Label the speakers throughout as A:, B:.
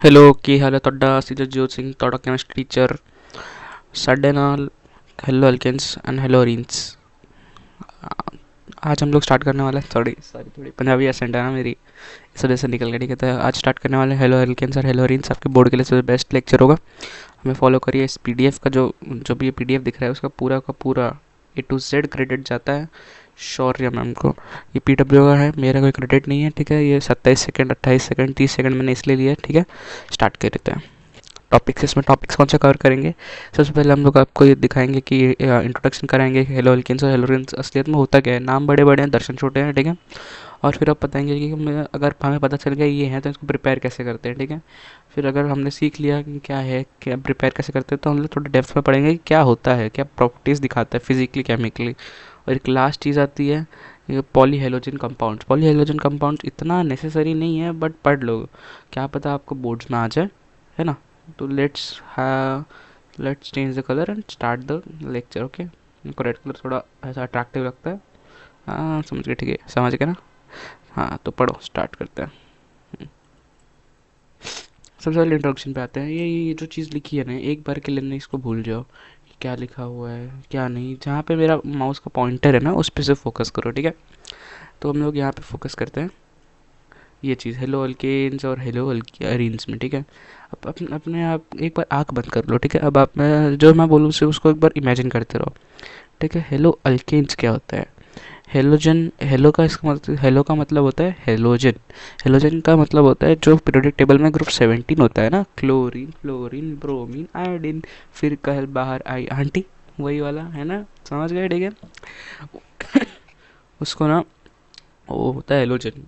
A: Hello की हाल है ਤੁਹਾਡਾ ਅਸੀਂ ਜਗਜੋਤ ਸਿੰਘ ਤੁਹਾਡਾ ਕੈਮਿਸਟਰੀ ਟੀਚਰ ਸਾਡੇ ਨਾਲ haloalkanes and haloarenes. आज हम लोग स्टार्ट करने वाले हैं थोड़ी पंजाबी एसेंट है ना मेरी, इस वजह से निकल गया। ठीक है, तो आज स्टार्ट करने वाले हैं हेलो अल्केन्स और हेलो रीन्स। आपके बोर्ड के लिए सबसे बेस्ट लेक्चर होगा, हमें फॉलो करिए। इस पीडीएफ का जो जो भी ये पीडीएफ दिख रहा है उसका पूरा का पूरा A to Z क्रेडिट जाता है शौर्य मैम को। ये पीडब्ल्यू का है, मेरा कोई क्रेडिट नहीं है। ठीक है, ये 27 सेकंड 28 सेकंड 30 सेकंड मैंने इसलिए लिया है। ठीक है, स्टार्ट कर देते हैं। टॉपिक्स, इसमें टॉपिक्स कौन सा कवर करेंगे? सबसे पहले हम लोग आपको ये दिखाएंगे कि इंट्रोडक्शन कराएंगे हेलो एल्केन्स और हेलोरेन्स असलियत में होता क्या है। नाम बड़े बड़े हैं, दर्शन छोटे हैं। ठीक है, और फिर आप बताएंगे कि अगर हमें पता चल गया ये है तो इसको प्रिपेयर कैसे करते हैं। ठीक है, फिर अगर हमने सीख लिया कि क्या है, क्या प्रिपेयर कैसे करते हैं, तो हम लोग थोड़ा डेप्थ में पढ़ेंगे कि क्या होता है, क्या प्रॉपर्टीज़ दिखाता है फिजिकली केमिकली। और एक लास्ट चीज़ आती है poly halogen compound. Poly halogen compound इतना नेसेसरी नहीं है, बट पढ़ लो, क्या पता आपको बोर्ड्स में आ जाए, है ना। तो let's change the colour and start the lecture. Okay, मेरे रेड कलर थोड़ा ऐसा अट्रैक्टिव लगता है। हाँ समझ गए, ठीक है समझ गए ना। हाँ तो पढ़ो, स्टार्ट करते हैं। सबसे पहले इंट्रोडक्शन पे आते हैं। ये जो चीज़ लिखी है ना, एक बार के लिए नहीं इसको भूल जाओ कि क्या लिखा हुआ है क्या नहीं। जहाँ पे मेरा माउस का पॉइंटर है ना, उस पे से फोकस करो। ठीक है, तो हम लोग यहाँ पे फोकस करते हैं ये चीज़ हेलो अल्केन्स और हेलो अल्कीन्स में। ठीक है, अब अपने आप एक बार आँख बंद कर लो। ठीक है, अब आप मैं जो मैं बोलूँ उसे उसको एक बार इमेजिन करते रहो। ठीक है, हेलो अल्केन्स क्या होता है? हेलोजन, हेलो का इसका मतलब, हेलो का मतलब होता है हेलोजन। हेलोजन का मतलब होता है जो पीरियोडिक टेबल में ग्रुप 17 होता है ना, क्लोरीन फ्लोरीन ब्रोमीन आयोडीन, फिर कल बाहर आई आंटी, वही वाला है ना, समझ गए। ठीक है, उसको ना वो होता है हेलोजन।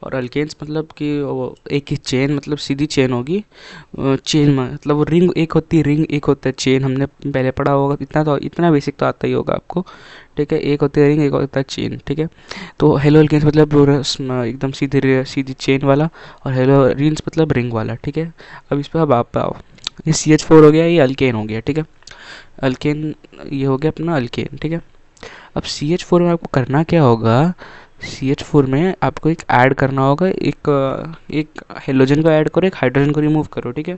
A: और अल्केन्स मतलब कि वो एक ही चेन, मतलब सीधी चेन होगी। चेन मतलब वो रिंग एक होती है, रिंग एक होता है चेन, हमने पहले पढ़ा होगा। इतना तो इतना बेसिक तो आता ही होगा आपको। ठीक है, एक होती है रिंग, एक होता है चेन। ठीक है, तो हेलो अल्केन्स मतलब पूरा एकदम सीधी सीधी चेन वाला, और हेलो रिंग्स मतलब रिंग वाला। ठीक है, अब इस पर अब आप आओ। ये CH4 हो गया, ये अल्केन हो गया। ठीक है, अल्केन ये हो गया अपना अल्केन। ठीक है, अब CH4 में आपको करना क्या होगा? CH4 में आपको एक ऐड करना होगा, एक हेलोजन को ऐड करो, एक हाइड्रोजन को रिमूव करो। ठीक है,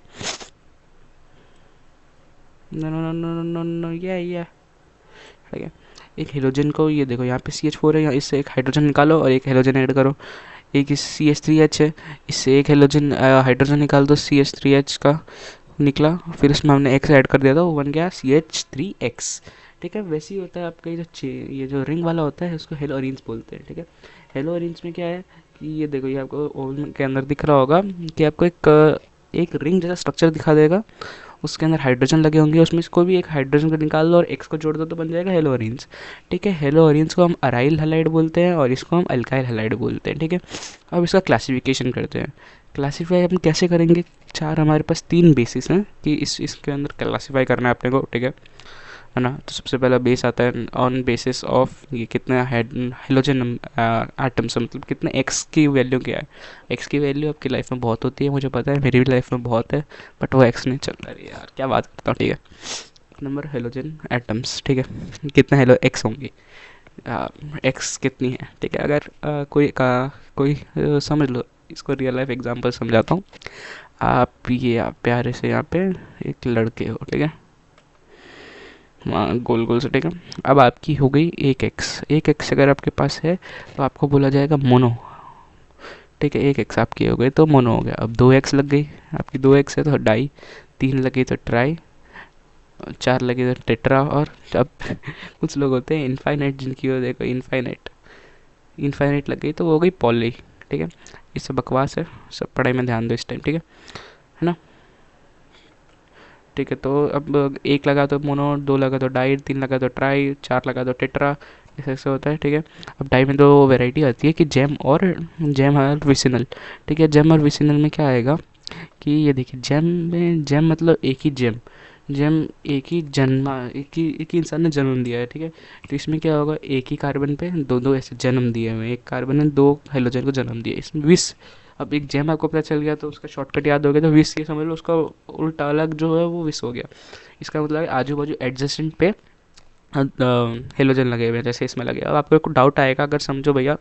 A: no no no no no no, ये ठीक है। एक हेलोजन को, ये देखो यहाँ पे CH4 है, यहाँ इससे एक हाइड्रोजन निकालो और एक हेलोजन ऐड करो। एक इस CH3H है, इससे एक हेलोजन हाइड्रोजन निकाल दो, CH3H का निकला। फिर इसमें हमने एक्स ऐड कर दिया था, वो बन गया CH3X। ठीक है, वैसे ही होता है आपका ये जो रिंग वाला होता है उसको हेलो अरेंज बोलते हैं। ठीक है, हेलो अरेंज में क्या है कि ये देखो, ये आपको ओवन के अंदर दिख रहा होगा कि आपको एक रिंग जैसा स्ट्रक्चर दिखा देगा। उसके अंदर हाइड्रोजन लगे होंगे, उसमें से कोई भी एक हाइड्रोजन को निकाल लो और एक्स को जोड़ दो तो बन जाएगा हेलो अरेंज। ठीक है, हेलो अरेंज को हम अराइल हैलाइड बोलते हैं और इसको हम अल्काइल हैलाइड बोलते हैं। ठीक है, अब इसका क्लासिफिकेशन करते हैं। क्लासीफाई हम कैसे करेंगे? चार हमारे पास तीन बेसिस हैं कि इसके अंदर क्लासीफाई करना है अपने को। ठीक है ना। तो सबसे पहला बेस आता है ऑन बेसिस ऑफ ये कितने हेलोजन एटम्स, मतलब कितने एक्स की वैल्यू क्या है। एक्स की वैल्यू आपकी लाइफ में बहुत होती है, मुझे पता है, मेरी भी लाइफ में बहुत है, बट वो एक्स नहीं चलता। अरे यार क्या बात करता हूँ। ठीक है, नंबर हेलोजन एटम्स। ठीक है, कितने हेलो एक्स होंगे, एक्स कितनी है। ठीक है, अगर कोई समझ लो, इसको रियल लाइफ एग्जांपल समझाता हूँ। आप प्यारे से यहाँ पे एक लड़के हो। ठीक है, वहाँ गोल गोल से। ठीक है, अब आपकी हो गई एक एक्स अगर आपके पास है तो आपको बोला जाएगा मोनो। ठीक है, एक एक्स आपकी हो गई तो मोनो हो गया। अब 2x लग गई, आपकी 2x है तो डाई, 3 लगी तो ट्राई, 4 लगी तो टेट्रा, और अब कुछ लोग होते हैं इनफाइनाइट, जिनकी वो देखो इनफाइनाइट, इनफाइनाइट लग गई तो वो हो गई पॉली। ठीक है, इससे बकवास है, सब पढ़ाई में ध्यान दो इस टाइम। ठीक है ना। ठीक है, तो अब एक लगा तो मोनो, दो लगा तो डाई, तीन लगा तो ट्राई, चार लगा तो टेट्रा, ऐसे ऐसे होता है। ठीक है, अब डाई में दो वैरायटी आती है कि जेम और विसिनल। ठीक है, जेम और विसिनल में क्या आएगा कि ये देखिए, जेम मतलब एक ही जेम, जेम एक ही इंसान ने जन्म दिया है। ठीक है, तो इसमें क्या होगा, एक ही कार्बन पे दो दो ऐसे जन्म दिए हुए हैं, एक कार्बन ने दो हेलोजन को जन्म दिया, इसमें विस। अब एक जेम आपको पता चल गया तो उसका शॉर्टकट याद हो गया, तो विस ये समझ लो, उसका उल्टा अलग जो है वो विस हो गया। इसका मतलब है आजू बाजू एडजेसेंट पे हेलोजन लगे हुए हैं जैसे इसमें लगे। अब आपको एक डाउट आएगा, अगर समझो भैया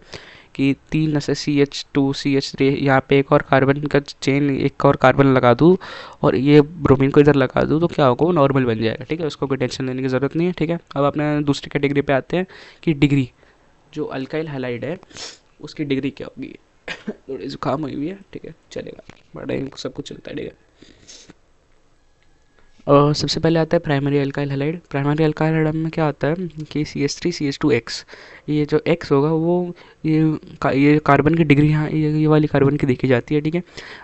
A: कि 3 ऐसे CH2 CH3, यहाँ पे एक और कार्बन का चेन, एक और कार्बन लगा दूँ और ये ब्रोमीन को इधर लगा दूँ, तो क्या होगा, वो नॉर्मल बन जाएगा। ठीक है, उसको कोई टेंशन लेने की ज़रूरत नहीं है। ठीक है, अब अपने दूसरी कैटेगरी पे आते हैं कि डिग्री, जो अल्काइल हैलाइड है उसकी डिग्री क्या होगी। थोड़ी जुकाम हुई हुई है, ठीक है, चलेगा, बड़ा सब कुछ चलता है। ठीक है, और सबसे पहले आता है primary alkyl halide. Primary alkyl halide में क्या होता है कि CH3 CH2X, ये जो X होगा वो ये कार्बन की डिग्री यहाँ ये वाली कार्बन की देखी जाती है। ठीक है,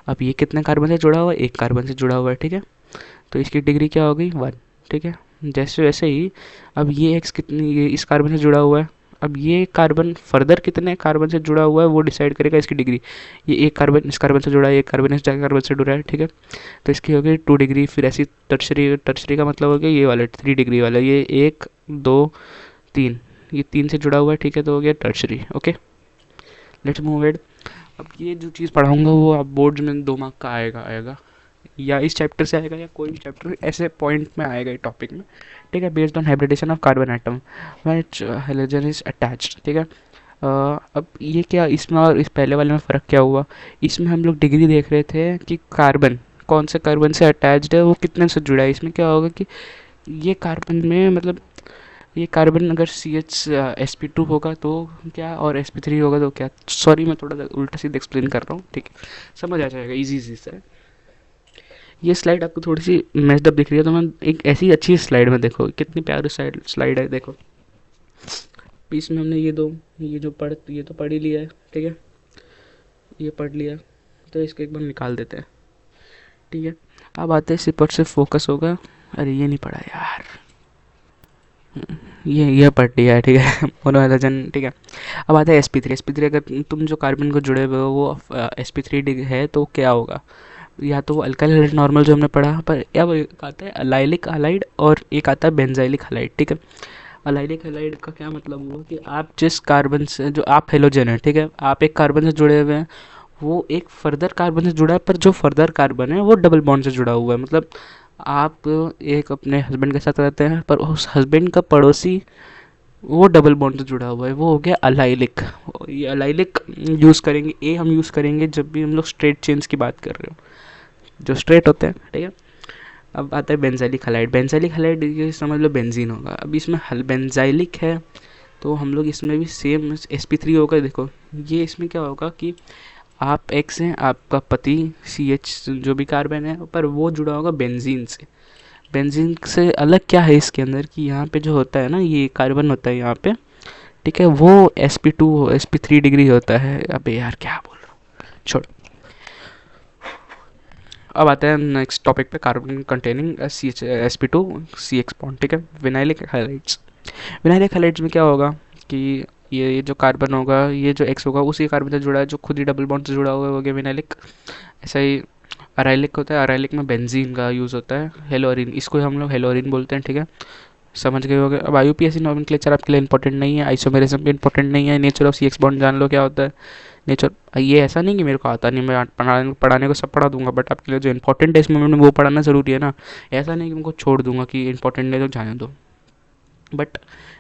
A: अब ये कितने कार्बन से जुड़ा हुआ है, एक कार्बन से जुड़ा हुआ है। ठीक है, तो इसकी डिग्री क्या हो गई, 1। ठीक है, जैसे वैसे ही अब ये X कितनी, ये इस कार्बन से जुड़ा हुआ है, अब ये कार्बन फर्दर कितने कार्बन से जुड़ा हुआ है वो डिसाइड करेगा इसकी डिग्री। ये एक कार्बन इस कार्बन से जुड़ा है, एक कार्बन इस कार्बन से जुड़ा है। ठीक है, तो इसकी हो गई 2 डिग्री। फिर ऐसी टर्शरी, टर्शरी का मतलब हो गया ये वाला 3 डिग्री वाला, ये 1 2 3, ये 3 से जुड़ा हुआ है। ठीक है, तो हो गया tertiary. Okay, let's move it. अब ये जो चीज़ पढ़ाऊंगा वो आप बोर्ड में 2 मार्क का आएगा, या इस चैप्टर से आएगा या कोई भी चैप्टर ऐसे पॉइंट में आएगा टॉपिक में। ठीक है, based on hybridisation of carbon atom which halogen is attached. ठीक है, अब ये क्या इसमें और इस पहले वाले में फ़र्क क्या हुआ, इसमें हम लोग डिग्री देख रहे थे कि कार्बन कौन से कार्बन से अटैच्ड है, वो कितने से जुड़ा है। इसमें क्या होगा कि ये कार्बन में मतलब ये कार्बन अगर CH sp2 होगा तो क्या, और sp3 होगा तो क्या। सॉरी मैं थोड़ा उल्टा सीधा एक्सप्लेन कर रहा हूँ, ठीक है, समझ आ जाएगा इजी इजी से। ये स्लाइड आपको थोड़ी सी मैच्ड दिख रही है, तो मैं एक ऐसी अच्छी स्लाइड में देखो कितनी प्यारी स्लाइड है, देखो बीच में हमने ये जो ये तो पढ़ ही लिया है। ठीक है, ये पढ़ लिया, तो इसको एक बार निकाल देते हैं। ठीक है, अब आते हैं इसी पर से फोकस होगा। अरे ये नहीं पढ़ा यार, ये पढ़ लिया है। ठीक है, मोनोहाइड्रोजन। ठीक है, अब आता है sp3। अगर तुम जो कार्बन को जुड़े हुए हो वो sp3 है तो क्या होगा, या तो वो अल्काइल हैलाइड नॉर्मल जो हमने पढ़ा, पर अब एक आता है अलाइलिक हैलाइड और एक आता है बेंजाइलिक हैलाइड। ठीक है, अलाइलिक हैलाइड का क्या मतलब हुआ कि आप जिस कार्बन से, जो आप हेलोजन है, ठीक है, आप एक कार्बन से जुड़े हुए हैं, वो एक फर्दर कार्बन से जुड़ा है, पर जो फर्दर कार्बन है वो डबल बॉन्ड से जुड़ा हुआ है। मतलब आप एक अपने हस्बैंड के साथ रहते हैं, पर उस हस्बैंड का पड़ोसी वो डबल बॉन्ड से जुड़ा हुआ है, वो हो गया अलाइलिक। ये अलाइलिक यूज़ करेंगे, हम यूज़ करेंगे जब भी हम लोग स्ट्रेट चेन्स की बात कर रहे हो, जो स्ट्रेट होते हैं। ठीक है, अब आता है बेंजाइलिक हैलाइड। बेंजाइलिक हैलाइड ये समझ लो बेंजीन होगा। अब इसमें बेंजाइलिक है तो हम लोग इसमें भी सेम sp3 होगा। देखो ये इसमें क्या होगा कि आप एक्स हैं, आपका पति CH जो भी कार्बन है, पर वो जुड़ा होगा बेंजीन से। बेंजीन से अलग क्या है इसके अंदर कि यहाँ पे जो होता है ना, ये कार्बन होता है यहाँ पे, ठीक है, वो sp2 sp3 डिग्री होता है। अबे यार क्या बोल रहा हूँ, छोड़। अब आते हैं नेक्स्ट टॉपिक पे, carbon containing sp2 CX bond. ठीक है, विनाइलिक हैलाइड्स। विनाइलिक हैलाइड्स में क्या होगा कि ये जो कार्बन होगा, ये जो X होगा उसी कार्बन से जुड़ा है, जो खुद ही डबल बॉन्ड से जुड़ा हुआ है, हो गया विनाइलिक। ऐसा ही अराइलिक होता है, अराइलिक में बेंजीन का यूज़ होता है, हेलोरिन, इसको हम लोग हेलोरिन बोलते हैं। ठीक है, समझ गए होगे। अब IUPAC नॉमेनक्लेचर आपके लिए इंपॉर्टेंट नहीं है, आइसोमेरिज्म भी इंपॉर्टेंट नहीं है, नेचर ऑफ CX बॉन्ड जान लो क्या होता है। नेचर, ये ऐसा नहीं कि मेरे को आता नहीं, मैं पढ़ाने को सब पढ़ा दूंगा, बट आपके लिए जो इंपॉर्टेंट है इस मोमेंट में वो पढ़ाना ज़रूरी है ना। ऐसा नहीं कि उनको छोड़ दूंगा कि इंपॉर्टेंट है तो जाने दो, बट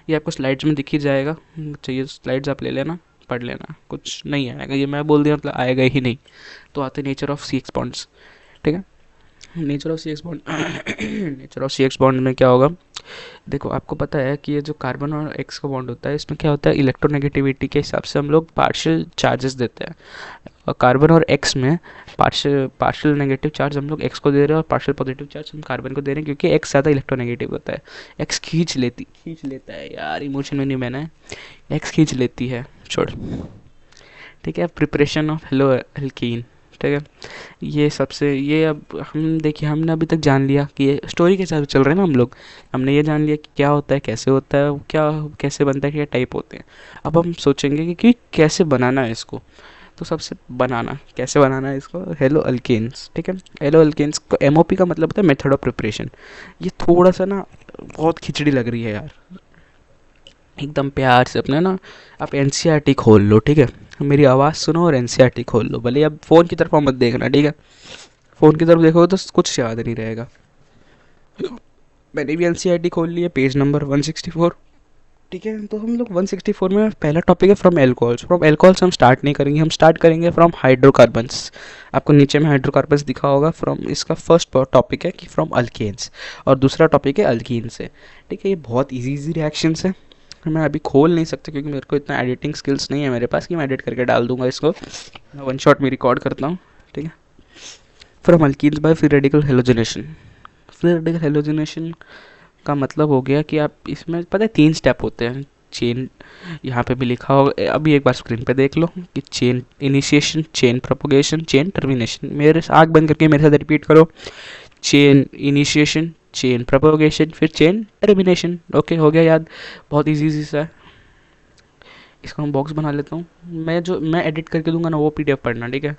A: ये आपको स्लाइड्स में दिख ही जाएगा। चाहिए स्लाइड्स आप ले लेना, पढ़ लेना, कुछ नहीं आएगा, ये मैं बोल दिया मतलब आएगा ही नहीं। तो आते नेचर ऑफ CX बॉन्ड्स। ठीक है, nature of CX bond nature of CX bond में क्या होगा, देखो आपको पता है कि ये जो कार्बन और X का बॉन्ड होता है, इसमें क्या होता है, इलेक्ट्रोनेगेटिविटी के हिसाब से हम लोग पार्शियल चार्जेस देते हैं। और कार्बन और X में पार्शियल नेगेटिव चार्ज हम लोग X को दे रहे हैं और पार्शियल पॉजिटिव चार्ज हम कार्बन को दे रहे हैं, क्योंकि X ज़्यादा इलेक्ट्रोनेगेटिव होता है। X खींच लेता है यार, इमोशन में नहीं मैंने है, X खींच लेती है, छोड़। ठीक है, प्रिपरेशन ऑफ हेलो एल्कीन। ठीक है, ये सबसे, ये अब हम देखिए, हमने अभी तक जान लिया कि ये स्टोरी के हिसाब से चल रहे हैं ना हम लोग। हमने ये जान लिया कि क्या होता है, कैसे होता है, क्या कैसे बनता है, क्या टाइप होते हैं। अब हम सोचेंगे कि कैसे बनाना है इसको। तो सबसे कैसे बनाना है इसको, हेलो अल्केन्स। ठीक है, हेलो अल्केन्स को MOP का मतलब होता है मेथड ऑफ प्रिपरेशन। ये थोड़ा सा ना बहुत खिचड़ी लग रही है यार, एकदम प्यार से अपने ना आप NCERT खोल लो। ठीक है, मेरी आवाज़ सुनो और NCERT खोल लो, भले अब फ़ोन की तरफ मत देखना। ठीक है, फ़ोन की तरफ देखो तो कुछ याद नहीं रहेगा। मैंने भी NCERT खोल लिया, पेज नंबर 164। ठीक है। तो हम लोग 164 में पहला टॉपिक है फ्रॉम एल्कोहल्स। फ्रॉम एल्कोहल्स हम स्टार्ट नहीं करेंगे, हम स्टार्ट करेंगे फ्रॉम हाइड्रोकार्बन्स। आपको नीचे में हाइड्रोकार्बन्स दिखा होगा। फ्रॉम इसका फर्स्ट टॉपिक है कि फ्रॉम अल्केन्स, और दूसरा टॉपिक है अल्कीन्स से। ठीक है, ये बहुत इजी रिएक्शंस है, मैं अभी खोल नहीं सकता क्योंकि मेरे को इतना एडिटिंग स्किल्स नहीं है मेरे पास कि मैं एडिट करके डाल दूंगा इसको। मैं वन शॉट में रिकॉर्ड करता हूँ। ठीक है, from alkenes by free radical halogenation. Free radical halogenation का मतलब हो गया कि आप इसमें पता है 3 स्टेप होते हैं। चेन, यहाँ पे भी लिखा होगा, अभी एक बार स्क्रीन पे देख लो कि chain initiation, chain propagation, chain termination. मेरे आँख बंद करके मेरे साथ रिपीट करो, चेन इनिशिएशन, चेन प्रोपोगेशन, फिर चेन टर्मिनेशन। ओके, हो गया याद, बहुत इजी सा है। इसका मैं बॉक्स बना लेता हूँ। मैं एडिट करके दूंगा ना, वो पीडीएफ पढ़ना, ठीक है।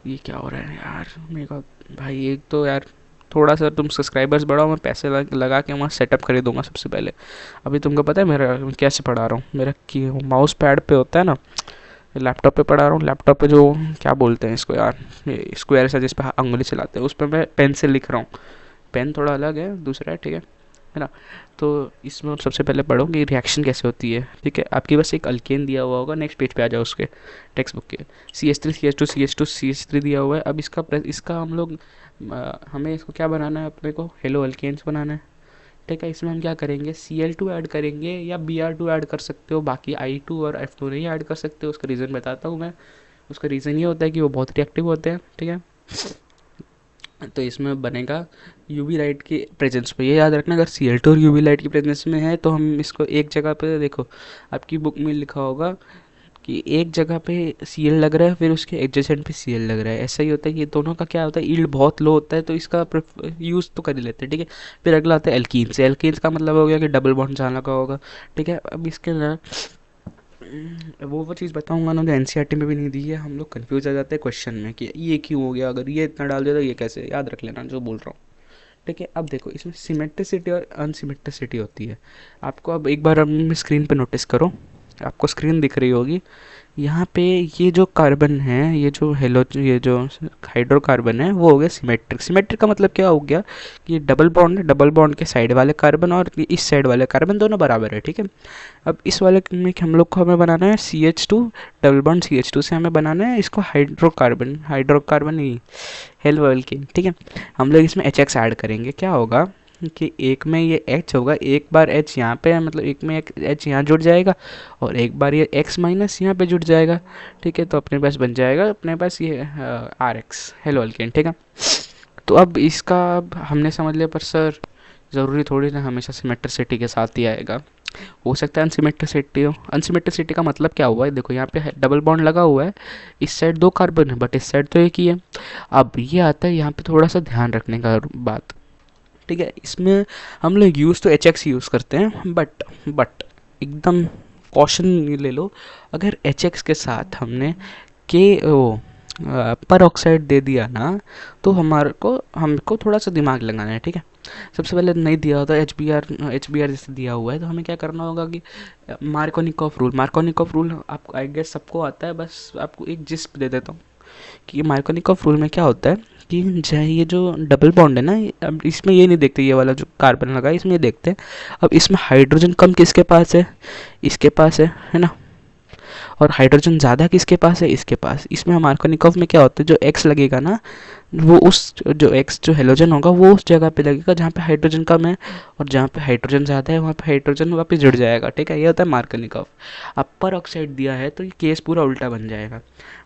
A: ये क्या हो रहा है यार मेरे को भाई, एक तो यार थोड़ा सा तुम सब्सक्राइबर्स बढ़ाओ, मैं पैसे लगा के वहाँ सेटअप खरीदूंगा सबसे पहले। अभी तुमको पता है मेरा मैं कैसे पढ़ा रहा हूँ, मेरा की माउस पैड पे होता है ना, लैपटॉप पे पढ़ा रहा हूँ। लैपटॉप पे जो क्या बोलते हैं इसको यार, स्क्वायर सा जिस पे अंगुली चलाते हैं, उस पर मैं पेन से लिख रहा हूँ। पेन थोड़ा अलग है, दूसरा है, ठीक है ना। तो इसमें आप सबसे पहले पढ़ो कि रिएक्शन कैसे होती है। ठीक है, आपके पास एक अल्केन दिया हुआ होगा, नेक्स्ट पेज पे आ जाओ उसके टेक्स्ट बुक के। CH3 CH2 CH2 CH3 दिया हुआ है। अब इसका हम लोग हमें इसको क्या बनाना है, अपने को हेलो अल्केन्स बनाना है। ठीक है, इसमें हम क्या करेंगे, Cl2 ऐड करेंगे या Br2 ऐड कर सकते हो, बाकी I2 और F2 नहीं ऐड कर सकते हो। उसका रीज़न बताता हूँ मैं। उसका रीज़न ये होता है कि वो बहुत रिएक्टिव होते हैं। ठीक है, तो इसमें बनेगा यूवी लाइट की प्रेजेंस पे। ये याद रखना, अगर Cl2 और यूवी लाइट की प्रेजेंस में है तो हम इसको एक जगह पे, देखो आपकी बुक में लिखा होगा कि एक जगह पे Cl लग रहा है, फिर उसके एडजेसेंट पे Cl लग रहा है। ऐसा ही होता है कि ये दोनों का क्या होता है, यील्ड बहुत लो होता है, तो इसका यूज़ तो कर ही लेते हैं। ठीक है, फिर अगला आता है एल्कीन से। एल्कीन्स का मतलब हो गया कि डबल बॉन्ड जहाँ लगा होगा। ठीक है, अब इसके अंदर वो चीज़ बताऊंगा ना जो एनसीईआरटी में भी नहीं दी है। हम लोग कंफ्यूज आ जाते हैं क्वेश्चन में कि ये क्यों हो गया, अगर ये इतना डाल दिया तो ये कैसे, याद रख लेना जो बोल रहा हूँ। ठीक है, अब देखो इसमें सिमेट्रिसिटी और अनसिमेट्रिसिटी होती है। आपको अब एक बार अपनी स्क्रीन पे नोटिस करो, आपको स्क्रीन दिख रही होगी। यहाँ पे ये जो कार्बन है, ये जो हाइड्रोकार्बन है, वो हो गया सिमेट्रिक। सिमेट्रिक का मतलब क्या हो गया कि ये डबल बॉन्ड है, डबल बॉन्ड के साइड वाले कार्बन और इस साइड वाले कार्बन दोनों बराबर है। ठीक है, अब इस वाले में हम लोग को हमें बनाना है CH2, डबल बॉन्ड CH2 से हमें बनाना है इसको हाइड्रोकार्बन। हाइड्रोकार्बन नहीं, हेलो अल्केन। ठीक है, हम लोग इसमें HX ऐड करेंगे। क्या होगा कि एक में ये H होगा, एक बार H यहाँ पे है, मतलब एक में एक H यहाँ जुड़ जाएगा, और एक बार ये X माइनस यहाँ पे जुड़ जाएगा। ठीक है, तो अपने पास बन जाएगा अपने पास ये RX, हेलो अल्केन। ठीक है, तो अब इसका अब हमने समझ लिया, पर सर ज़रूरी थोड़ी ना हमेशा सिमेट्रिसिटी के साथ ही आएगा, हो सकता है अनसिमेट्रिसिटी हो। अनसिमेट्रिसिटी का मतलब क्या हुआ है, देखो यहाँ पे डबल बॉन्ड लगा हुआ है, इस साइड 2 कार्बन है बट इस साइड तो एक ही है। अब ये आता है यहाँ पे थोड़ा सा ध्यान रखने का बात। ठीक है, इसमें हम लोग यूज़ तो HX यूज़ करते हैं, बट एकदम कॉशन ले लो, अगर HX के साथ हमने के वो पर ऑक्साइड दे दिया ना, तो हमको थोड़ा सा दिमाग लगाना है। ठीक है, सबसे पहले नहीं दिया होता एच बी आर जैसे दिया हुआ है, तो हमें क्या करना होगा कि मार्कोनिकॉफ रूल आपको आई गेस सबको आता है, बस आपको एक जिस्ट दे देता हूँ कि मार्कोनिकॉफ रूल में क्या होता है कि चाहे ये जो डबल बॉन्ड है ना, अब इसमें ये नहीं देखते ये वाला जो कार्बन लगा है, इसमें ये देखते हैं अब इसमें हाइड्रोजन कम किसके पास है, इसके पास है ना, और हाइड्रोजन ज़्यादा किसके पास है, इसके पास। इसमें मार्कोनिकॉफ में क्या होता है, जो एक्स लगेगा ना, वो उस जो एक्स जो हेलोजन होगा वो उस जगह पे लगेगा जहाँ पे हाइड्रोजन कम है, और जहाँ पे हाइड्रोजन ज़्यादा है वहाँ पे हाइड्रोजन वापस जुड़ जाएगा। ठीक है, ये होता है मार्कोनिकॉफ। अब पर ऑक्साइड दिया है तो ये केस पूरा उल्टा बन जाएगा।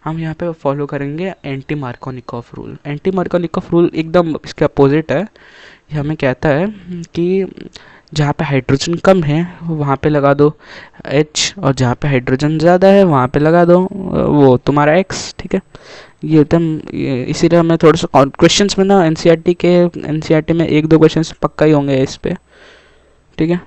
A: हम यहाँ पे फॉलो करेंगे anti Markovnikov rule. Anti Markovnikov rule एकदम इसके अपोजिट है। ये हमें कहता है कि जहाँ पे हाइड्रोजन कम है वहाँ पे लगा दो H, और जहाँ पे हाइड्रोजन ज़्यादा है वहाँ पे लगा दो वो तुम्हारा X। ठीक है, ये एकदम इसीलिए हमें थोड़ा सा क्वेश्चंस में ना एनसीईआरटी में 1-2 क्वेश्चंस पक्का ही होंगे इस पे। ठीक है,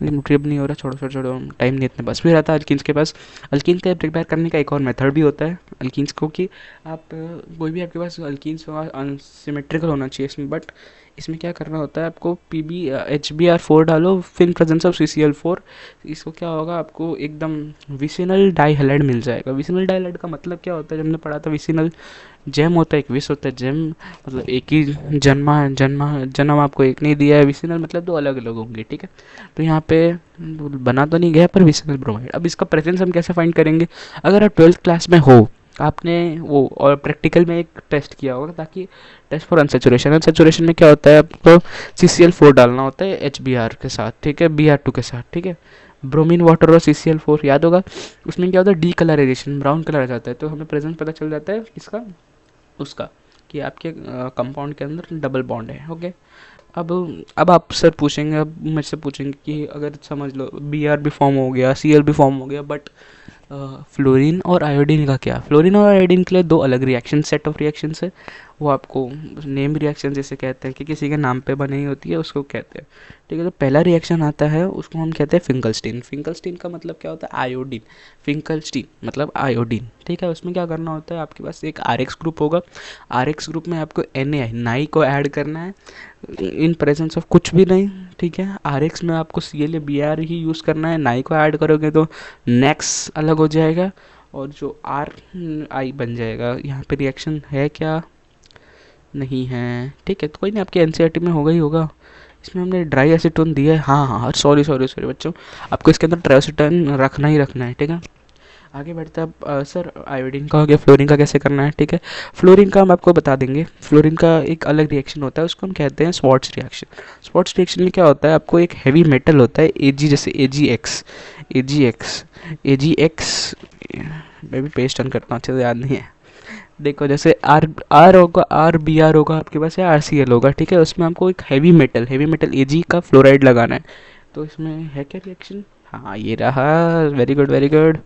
A: ट्रिप नहीं हो रहा, छोड़ो छोड़ो छोड़ो, टाइम नहीं इतने पास। फिर आता है अल्किन्स के पास। अल्किन्स का प्रिपेयर करने का एक और मेथड भी होता है अल्किन्स को, कि आप कोई भी आपके पास अल्किन्स अनसिमेट्रिकल होना चाहिए इसमें, बट इसमें क्या करना होता है आपको, HBr4 डालो, फिर प्रेजेंस ऑफ CCl4। इसको क्या होगा, आपको एकदम विसिनल डाइहैलाइड मिल जाएगा। विसिनल डाइहैलाइड का मतलब क्या होता है, जब हमने पढ़ा था विसिनल जेम होता है, एक विष होता है, जेम मतलब एक ही जन्मा जन्मा जन्म आपको एक नहीं दिया है, विसिनल मतलब दो अलग अलग होंगे, ठीक है। तो यहाँ पे बना तो नहीं गया पर विसिनल ब्रोमाइड। अब इसका प्रेजेंस हम कैसे फाइंड करेंगे, अगर आप 12th क्लास में हो, आपने वो और प्रैक्टिकल में एक टेस्ट किया होगा, ताकि टेस्ट फॉर अनसेचुरेशन, अनसेचुरेशन में क्या होता है, आपको CCl4 डालना होता है HBr के साथ, ठीक है, Br2 के साथ, ठीक है। ब्रोमीन वाटर और CCl4 याद होगा, उसमें क्या होता है, डी कलराइजेशन, ब्राउन कलर आ जाता है, तो हमें प्रेजेंस पता चल जाता है किसका, उसका, कि आपके कंपाउंड के अंदर डबल बॉन्ड है, ओके। अब आप सर पूछेंगे, अब मुझसे पूछेंगे कि अगर समझ लो Br भी फॉर्म हो गया, Cl भी फॉर्म हो गया, बट फ्लोरीन और आयोडीन का क्या, फ्लोरीन और आयोडीन के लिए दो अलग रिएक्शन, सेट ऑफ रिएक्शंस है। वो आपको नेम रिएक्शन जैसे कहते हैं कि किसी के नाम पे बनी होती है, उसको कहते हैं, ठीक है। तो पहला रिएक्शन आता है, उसको हम कहते हैं फिंकलस्टीन। फिंकलस्टीन का मतलब क्या होता है, आयोडीन। फिंकलस्टीन मतलब आयोडीन, ठीक है। उसमें क्या करना होता है, आपके पास एक RX ग्रुप होगा, RX ग्रुप में आपको नाई को ऐड करना है, इन प्रेजेंस ऑफ कुछ भी नहीं, ठीक है। RX में आपको Cl या Br ही यूज़ करना है, नाई को ऐड करोगे तो नेक्स्ट अलग हो जाएगा, और जो RI बन जाएगा। यहाँ पे रिएक्शन है क्या, नहीं है, ठीक है, तो कोई नहीं, आपके NCERT में होगा ही होगा। इसमें हमने ड्राई एसीटोन दिया है, हाँ हाँ, सॉरी सॉरी सॉरी बच्चों, आपको इसके अंदर ट्राइएसीटोन रखना ही रखना है, ठीक है। आगे बढ़ते हैं अब, सर आयोडीन का हो गया, फ्लोरीन का कैसे करना है, ठीक है। फ्लोरीन का हम आपको बता देंगे, फ्लोरीन का एक अलग रिएक्शन होता है, उसको हम कहते हैं स्वार्ट्ज रिएक्शन। स्वार्ट्ज रिएक्शन में क्या होता है, आपको एक हैवी मेटल होता है Ag, जैसे AgX, मैं भी पेस्ट ऑन करता हूँ, अच्छे से याद नहीं है। देखो जैसे आर आर होगा, RBr होगा आपके पास, या RCl होगा, ठीक है। उसमें हमको एक हैवी मेटल Ag का फ्लोराइड लगाना है। तो इसमें है क्या रिएक्शन, हाँ ये रहा, वेरी गुड वेरी गुड।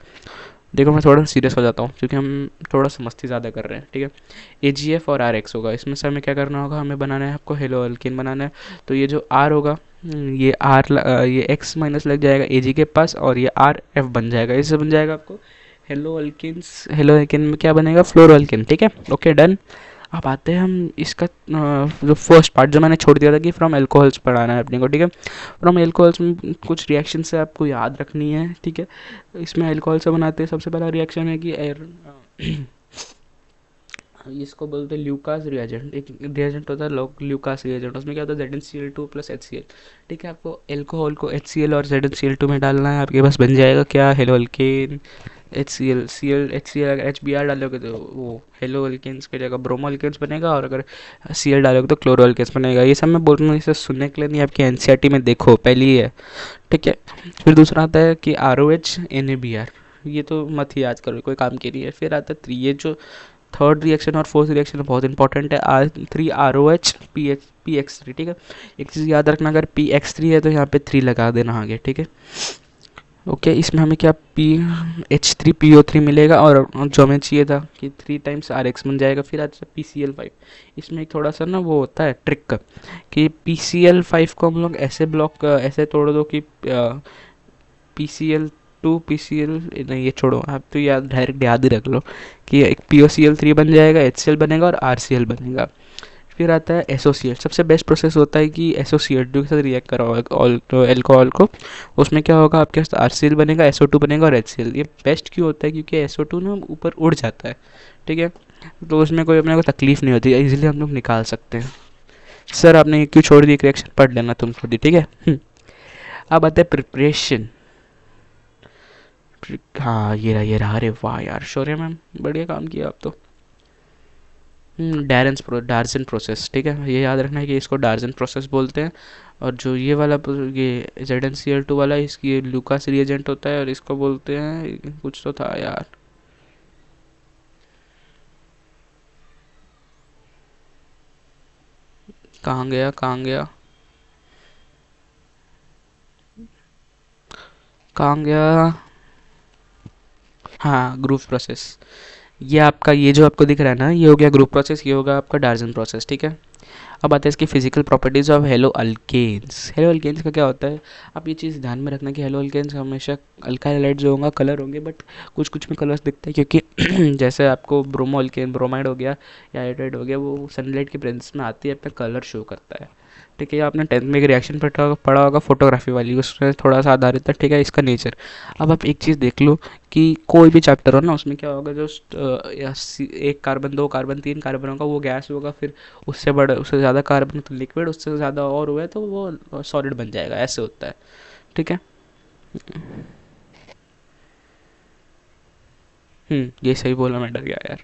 A: देखो मैं थोड़ा सीरियस हो जाता हूँ क्योंकि हम थोड़ा सा मस्ती ज़्यादा कर रहे हैं, ठीक है। AgF और RX होगा, इसमें से हमें क्या करना होगा, हमें बनाना है, आपको हेलो अल्केन बनाना है। तो ये जो R होगा, ये X माइनस लग जाएगा Ag के पास, और ये RF बन जाएगा, इससे बन जाएगा आपको हेलो अल्केन में क्या बनेगा, फ्लोरो अल्केन, ठीक है, ओके डन। अब आते हैं हम इसका जो फर्स्ट पार्ट जो मैंने छोड़ दिया था कि फ्रॉम एल्कोहल्स पढ़ाना है अपने को, ठीक है। फ्रॉम एल्कोहल्स में कुछ रिएक्शन से आपको याद रखनी है, ठीक है। इसमें अल्कोहल से बनाते हैं, सबसे पहला रिएक्शन है कि एयर इसको बोलते हैं ल्यूकास रिएजेंट। एक रिएजेंट होता है ल्यूकास रिएजेंट, उसमें क्या होता है ZnCl2 प्लस HCl, ठीक है। आपको अल्कोहल को HCl और ZnCl2 में डालना है, आपके पास बन जाएगा क्या, हेलो अल्केन। HCl अगर HBr डालोगे तो वो हेलो अल्केन्स की जगह ब्रोमो अल्केन्स बनेगा, और अगर Cl डालोगे तो क्लोरो अल्केन्स बनेगा। ये सब मैं बोल रहा हूँ इसे सुनने के लिए नहीं, आपके NCERT में देखो, पहली ही है, ठीक है। फिर दूसरा आता है कि ROH NaBr, ये तो मत ही याद करो, कोई काम की नहीं है। फिर आता है 3, ये जो थर्ड रिएक्शन और फोर्थ रिएक्शन बहुत इंपॉर्टेंट है, R3ROH PX3, ठीक है। एक चीज़ याद रखना, अगर PX3 है तो यहाँ पे 3 लगा देना आगे, ठीक है, ओके। इसमें हमें क्या H3PO3 मिलेगा, और जो हमें चाहिए था कि 3 टाइम्स RX बन जाएगा। फिर आता है PCl5, इसमें एक थोड़ा सा ना वो होता है ट्रिक, कि PCl5 को हम लोग ऐसे ऐसे तोड़ दो कि PCl2 PCl, नहीं ये छोड़ो, आप तो याद डायरेक्ट याद ही रख लो कि एक POCl3 बन जाएगा, HCl बनेगा और RCl बनेगा। फिर आता है एसोसिएट, सबसे बेस्ट प्रोसेस होता है कि एसोसिएट के साथ रिएक्ट कराओ एल्कोहल को, उसमें क्या होगा, आपके पास RCl बनेगा, SO2 बनेगा और HCl। ये बेस्ट क्यों होता है, क्योंकि SO2 ना ऊपर उड़ जाता है, ठीक है, तो उसमें कोई अपने को तकलीफ नहीं होती, इजीली हम लोग निकाल सकते हैं। सर आपने ये क्यों छोड़ दी, रिएक्शन पढ़ लेना तुम खुद ही, ठीक है। अब आता है प्रिपरेशन। हाँ ये रहा, अरे वाह यार शौर्य मैम, बढ़िया काम किया आप तो। डार्जन प्रोसेस, ठीक है, ये याद रखना है कि इसको डार्जन प्रोसेस बोलते हैं। और जो ये वाला ये ZnCl2 वाला, इसकी लूकास रिएजेंट होता है, और इसको बोलते हैं कुछ तो था यार, कहाँ गया कहाँ गया कहाँ गया, हाँ ग्रूव प्रोसेस। ये आपका, ये जो आपको दिख रहा है ना, ये हो गया ग्रुप प्रोसेस, ये होगा आपका डार्जन प्रोसेस, ठीक है। अब आते हैं इसकी physical properties of haloalkanes. Haloalkanes का क्या होता है, आप ये चीज़ ध्यान में रखना कि हेलो अल्केन्स हमेशा अल्काइल हाइड्राइड जो होगा कलर होंगे, बट कुछ कुछ में कलर्स दिखते हैं, क्योंकि जैसे आपको ब्रोमो अल्केन, ब्रोमाइड हो गया या हाइड्राइड हो गया, वो सनलाइट की प्रेजेंस में आती है, अपना कलर शो करता है, ठीक है। ये आपने 10th में एक रिएक्शन पढ़ा होगा फोटोग्राफी वाली, उसमें थोड़ा सा आधारित है, ठीक है, इसका नेचर। अब आप एक चीज़ देख लो कि कोई भी चैप्टर हो ना, उसमें क्या होगा, जो एक कार्बन, दो कार्बन, तीन कार्बन होगा वो गैस होगा, फिर उससे बड़ा, उससे ज़्यादा कार्बन तो लिक्विड, उससे ज़्यादा और हुआ है तो वो सॉलिड बन जाएगा, ऐसे होता है, ठीक है। ये सही बोला, मैं डर गया यार।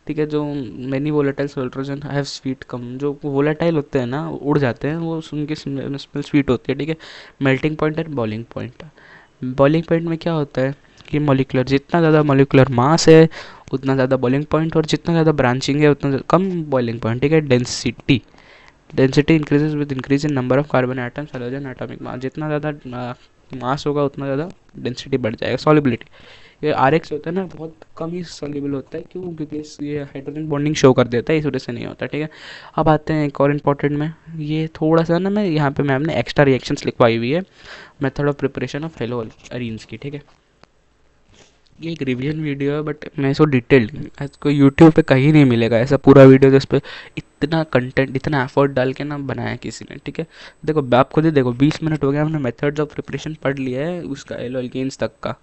A: ठीक है, जो many volatile hydrogen have sweet come, जो वोलेटाइल होते हैं ना, उड़ जाते हैं, वो उनकी स्मेल स्वीट होती है, ठीक है। Melting point and boiling point. Boiling point में क्या होता है कि मॉलिक्यूलर, जितना ज़्यादा मॉलिक्यूलर मास है उतना ज़्यादा बॉइलिंग पॉइंट, और जितना ज़्यादा ब्रांचिंग है उतना कम बॉइलिंग पॉइंट, ठीक है। Density, density increases with increase in number of carbon atoms, hydrogen atomic mass, जितना ज़्यादा मास होगा उतना ज़्यादा डेंसिटी बढ़ जाएगा। सॉलिबिलिटी, ये आर एक्स होता है ना, बहुत कम ही सॉल्युबल होता है, क्यों, क्योंकि ये हाइड्रोजन बॉन्डिंग शो कर देता है, इस वजह से नहीं होता, ठीक है। अब आते हैं एक और इम्पॉर्टेंट में, ये थोड़ा सा ना, मैं यहाँ पे मैम ने एक्स्ट्रा रिएक्शंस लिखवाई हुई है, method of preparation of hello arenes की, ठीक है। ये एक रिवीजन वीडियो है, बट मैं इसको डिटेल्ड, आपको यूट्यूब पे कहीं नहीं मिलेगा ऐसा पूरा वीडियो जिस पे इतना कंटेंट, इतना एफर्ट डाल के ना बनाया किसी ने, ठीक है। देखो आप खुद ही देखो, 20 मिनट हो गया, हमने मेथड्स ऑफ प्रिपरेशन पढ़ लिया है उसका, एलो अल्केन्स तक का।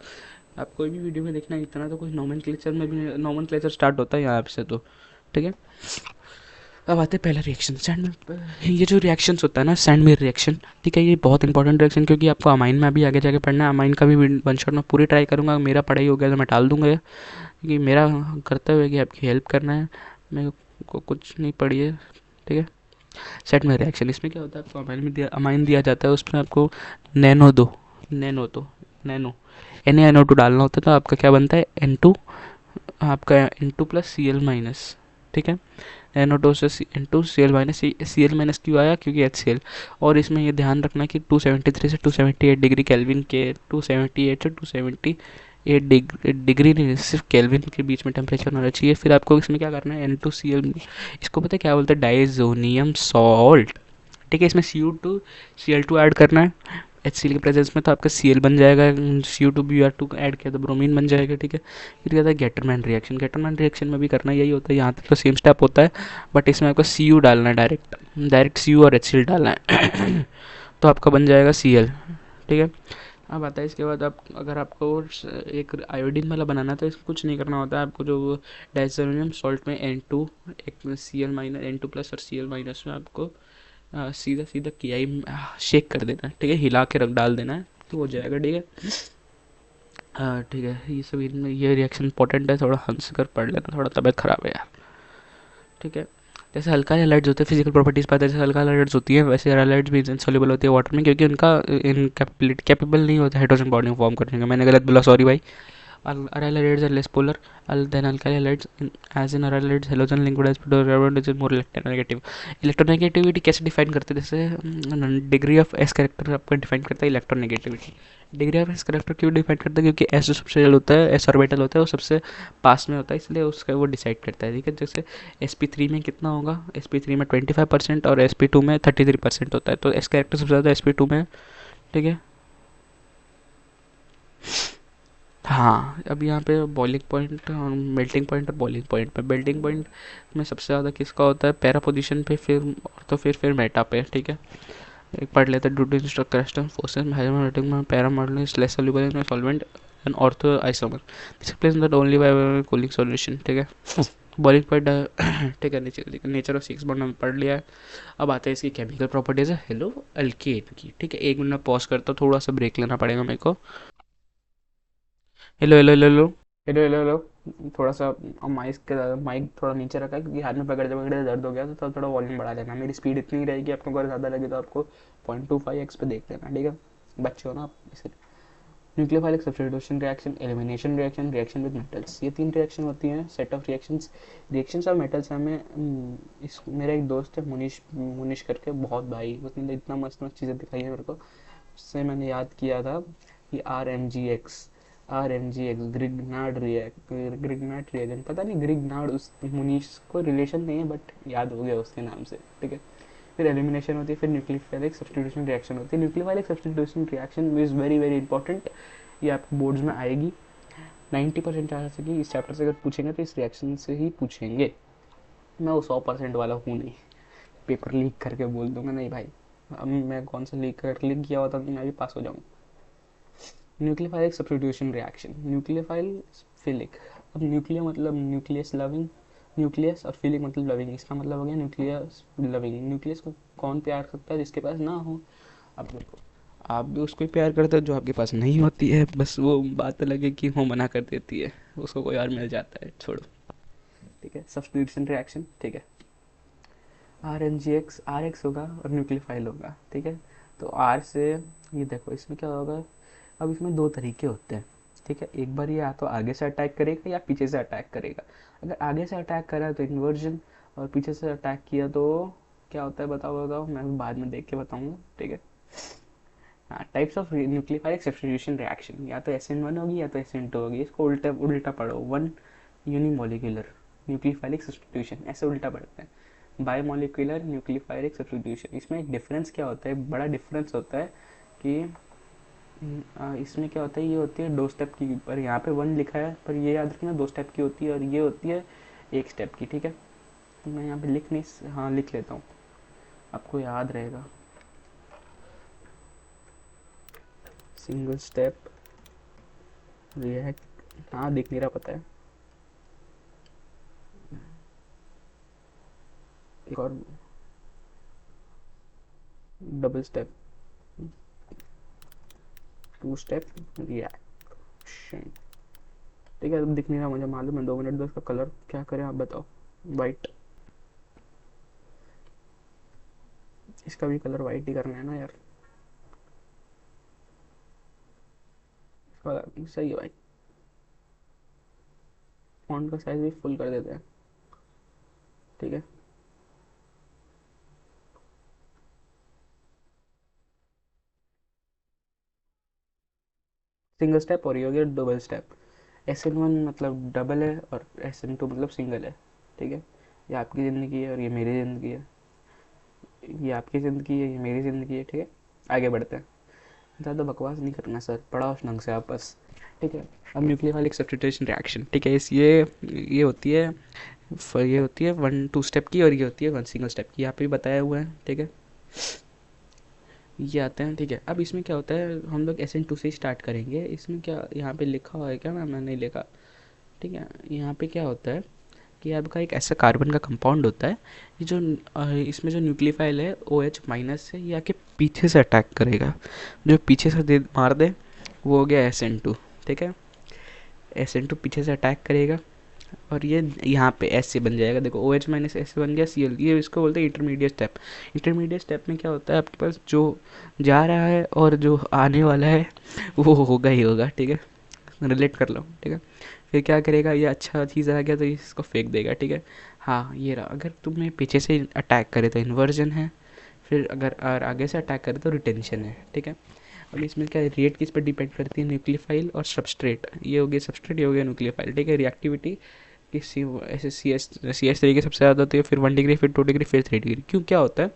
A: आप कोई भी वीडियो में देखना, इतना तो कुछ नोमेनक्लेचर में भी, नोमेनक्लेचर स्टार्ट होता है यहाँ से तो, ठीक है। अब आते हैं पहला रिएक्शन, सैंड में। ये जो रिएक्शंस होता है ना, सैंड में रिएक्शन, ठीक है, ये बहुत इंपॉर्टेंट रिएक्शन, क्योंकि आपको अमाइन में अभी आगे जाके पढ़ना है। अमाइन का भी वन शॉट में पूरी ट्राई करूँगा, मेरा पढ़ाई हो गया तो मैं टाल दूंगा ये, क्योंकि मेरा कर्तव्य है कि आपकी हेल्प करना है, मेरे को कुछ नहीं पड़ी है, ठीक है। सेट में रिएक्शन, इसमें क्या होता है, आपको अमाइन दिया जाता है, उसमें आपको नैनो दो, नैनो तो नैनो Na NO2 डालना होता है, तो आपका क्या बनता है, N2, आपका N2 प्लस Cl-, ठीक है। NO2 से N2 Cl-, Cl- क्यों आया, क्योंकि HCl। और इसमें ये ध्यान रखना कि 273 से 278 डिग्री केल्विन के, 278 से 278 डिग्री नहीं, सिर्फ केल्विन के बीच में टेम्परेचर होना चाहिए। फिर आपको इसमें क्या करना है, N2Cl, इसको पता है क्या बोलते हैं, डाइजोनियम सॉल्ट, ठीक है। इसमें Cl2 ऐड करना है, HCl के प्रेजेंस में, तो आपका Cl बन जाएगा, Cu2Br2 ऐड किया तो ब्रोमीन बन जाएगा, ठीक है। फिर कहता है गेटरमैन रिएक्शन, गेटरमैन रिएक्शन में भी करना यही होता है, यहाँ तक तो सेम स्टेप होता है, बट इसमें आपको Cu डालना है, डायरेक्ट डायरेक्ट Cu और HCl डालना है तो आपका बन जाएगा Cl, ठीक है। अब आता है इसके बाद, आप अगर आपको एक आयोडीन वाला बनाना है तो इसको कुछ नहीं करना होता है, आपको जो डाइसोनियम सॉल्ट में N2, एक Cl-, N2 प्लस और Cl- में आपको सीधा सीधा किया ही शेक कर देना है, ठीक है, हिला के रख डाल देना है, तो हो जाएगा, ठीक है। ठीक है, ये सब इनमें ये रिएक्शन इंपॉर्टेंट है, थोड़ा हंस कर पढ़ लेना, थोड़ा तबीयत ख़राब है यार, ठीक है। जैसे हल्का हैलाइड्स होते हैं, फिजिकल प्रॉपर्टीज़ पाते हैं, जैसे हल्का हैलाइड्स होती हैं, वैसे हैलाइड्स भी इनसॉल्युबल होती है वाटर में, क्योंकि उनका इन कैपेबल नहीं होता हाइड्रोजन बॉन्डिंग फॉर्म करने का। मैंने गलत बोला, सॉरी भाई। Aryl halides are less polar than alkyl halides, as in aryl halides halogen linked sp2 carbon is more electronegative. Electronegativity कैसे डिफाइन करते हैं, जैसे डिग्री ऑफ एस करेक्टर आपका डिफाइन करता है electronegativity. Degree of S character क्यों define करता है, क्योंकि एस जो सबसे होता है, एस ऑर्बिटल होता है, वो सबसे पास में होता है, इसलिए उसका वो डिसाइड करता है, ठीक है। जैसे sp3 में कितना होगा, sp3 में 25% और sp2 में 33% होता है, तो एस करेक्टर सबसे ज़्यादा sp2 में है, ठीक है। हाँ, अब यहाँ पे बॉइलिंग पॉइंट, मेल्टिंग पॉइंट और बॉइलिंग पॉइंट पे, मेल्टिंग पॉइंट में सबसे ज़्यादा किसका होता है, पैरा पोजीशन पे, फिर तो फिर मेटा पे, ठीक है। एक पढ़ लेते हैं, due to structural forces melting में para model is less soluble in solvent and ortho isomer, this explains that only by cooling solution, ठीक है। बॉइलिंग पॉइंट, ठीक है, नेचर ऑफ सिक्स बॉन्ड हमने पढ़ लिया है। अब आते हैं इसकी केमिकल प्रॉपर्टीज है हेलो अल्केन की, ठीक है। एक मिनट पॉज करता हूँ, थोड़ा सा ब्रेक लेना पड़ेगा मेरे को। Hello hello hello hello hello hello hello, थोड़ा सा माइक थोड़ा नीचे रखा है, क्योंकि हाथ में पकड़ते पकड़ते दर्द हो गया, तो थोड़ा वॉल्यूम बढ़ा देना। मेरी स्पीड इतनी ही रहेगी, आपको अगर ज़्यादा लगे तो आपको 0.25x पे देख लेना, ठीक है। बच्चे हो ना आप, इसलिए। Nucleophilic substitution reaction, elimination reaction, reaction with metals, ये तीन रिएक्शन होती हैं, set of reactions. Reactions of metals हमें इस मेरा एक दोस्त है मुनीश, मुनीश करके, बहुत भाई, उसने इतना मस्त मस्त चीज़ें दिखाई है मेरे को, उससे मैंने याद किया था कि RMGX, RMGX Grignard react Grignard reagent, पता नहीं ग्रिग्नार्ड उस मुनीश को रिलेशन नहीं है बट याद हो गया उसके नाम से, ठीक है। फिर एलिमिनेशन होती है, फिर न्यूक्लियोफिलिक सब्स्टिट्यूशन रिएक्शन होती है। Nucleophilic substitution reaction is very very important, ये आपको बोर्ड्स में आएगी 90% चांस है कि इस चैप्टर से अगर पूछेंगे तो इस रिएक्शन से ही पूछेंगे। मैं वो 100% वाला हूँ नहीं, पेपर लीक करके बोल दूंगा नहीं भाई, अब मैं कौन सा लीक किया होता तो मैं भी पास हो जाऊँ। न्यूक्लियोफाइलिक सब्स्टिट्यूशन रिएक्शन, न्यूक्लियोफाइल फिलिक, अब न्यूक्लियो मतलब न्यूक्लियस लविंग, न्यूक्लियस और फिलिक मतलब लविंग, इसका मतलब हो गया न्यूक्लियस लविंग। न्यूक्लियस को कौन प्यार करता है, जिसके पास ना हो। अब देखो, आप भी उसको ही प्यार करते हो जो आपके पास नहीं होती है, बस वो बात अलग है कि वो मना कर देती है, उसको कोई और मिल जाता है, छोड़ो, ठीक है। सब्स्टिट्यूशन रिएक्शन, ठीक है। RMGX RX होगा और न्यूक्लियोफाइल होगा, ठीक है। तो R से ये देखो इसमें क्या होगा, अब इसमें दो तरीके होते हैं, ठीक है। एक बार ये या तो आगे से अटैक करेगा या पीछे से अटैक करेगा। अगर आगे से अटैक करा तो इन्वर्जन, और पीछे से अटैक किया तो क्या होता है, बताओ बताओ, मैं बाद में देख के बताऊंगा, ठीक है। हाँ, टाइप्स ऑफ न्यूक्लियोफाइलिक सब्स्टिट्यूशन रिएक्शन, या तो SN1 होगी या तो SN2 होगी, इसको उल्टा उल्टा पढ़ो, वन यूनिमोलिकुलर न्यूक्लियोफाइलिक सब्स्टिट्यूशन, ऐसे उल्टा पढ़ते हैं। बायोमोलिकुलर न्यूक्लियोफाइलिक सब्स्टिट्यूशन, इसमें एक डिफरेंस क्या होता है, बड़ा डिफरेंस होता है कि इसमें क्या होता है, ये होती है 2 स्टेप की, पर यहाँ पे 1 लिखा है, पर ये याद रखना 2 स्टेप की होती है, और ये होती है 1 स्टेप की, ठीक है। तो मैं यहाँ पे लिख नहीं, हाँ लिख लेता हूँ, आपको याद रहेगा। सिंगल स्टेप रिएक्ट, हाँ दिख नहीं रहा, पता है। एक और डबल स्टेप, 2 स्टेप रिएक्शन, ठीक है। दिख नहीं रहा मुझे मालूम है, 2 मिनट दो, इसका कलर क्या करें आप बताओ, वाइट, इसका भी कलर वाइट ही करना है ना यार, इसका सही है भाई। फॉन्ट का साइज भी फुल कर देते हैं, ठीक है। सिंगल स्टेप और ये हो गया डबल स्टेप। SN1 मतलब डबल है और SN2 मतलब सिंगल है, ठीक है। ये आपकी ज़िंदगी है और ये मेरी ज़िंदगी है, ये आपकी ज़िंदगी है, ये मेरी ज़िंदगी है, ठीक है। आगे बढ़ते हैं, ज़्यादा बकवास नहीं करना सर, पढ़ाओ ढंग से आप बस, ठीक है। अब न्यूक्लियोफाइलिक सब्स्टिट्यूशन रिएक्शन, ठीक है, इस ये होती है, ये होती है 1 2 स्टेप की, और ये होती है 1 सिंगल स्टेप की, यहाँ पे भी बताया हुआ है, ठीक है। ये आते हैं, ठीक है। अब इसमें क्या होता है, हम लोग SN2 से स्टार्ट करेंगे। इसमें क्या यहाँ पे लिखा हुआ है क्या, मैंने नहीं लिखा, ठीक है। यहाँ पे क्या होता है कि आपका एक ऐसा कार्बन का कंपाउंड होता है, ये जो इसमें जो न्यूक्लियोफाइल है OH माइनस है, ये आके पीछे से अटैक करेगा, जो पीछे से दे मार दे वो हो गया SN2, ठीक है। SN2 पीछे से अटैक करेगा और ये यहाँ पे एस से बन जाएगा, देखो OH माइनस एस बन गया Cl, ये इसको बोलते हैं इंटरमीडिएट स्टेप। इंटरमीडिएट स्टेप में क्या होता है, आपके पास जो जा रहा है और जो आने वाला है वो होगा ही होगा, ठीक है, रिलेट कर लो, ठीक है। फिर क्या करेगा, ये अच्छा चीज़ आ गया तो इसको फेंक देगा, ठीक है। हाँ ये रहा, अगर तुम्हें पीछे से अटैक करे तो इन्वर्जन है, फिर अगर और आगे से अटैक करे तो रिटेंशन है, ठीक है। अब इसमें क्या रेट किस पर डिपेंड करती है, न्यूक्लियोफाइल और सबस्ट्रेट, ये हो गया सबस्ट्रेट, ये हो गया न्यूक्लियोफाइल, ठीक है। रिएक्टिविटी कि ऐसे सी एस तरीके सबसे ज़्यादा होती है, फिर 1 डिग्री, फिर 2 डिग्री, फिर 3 डिग्री। क्यों, क्या होता है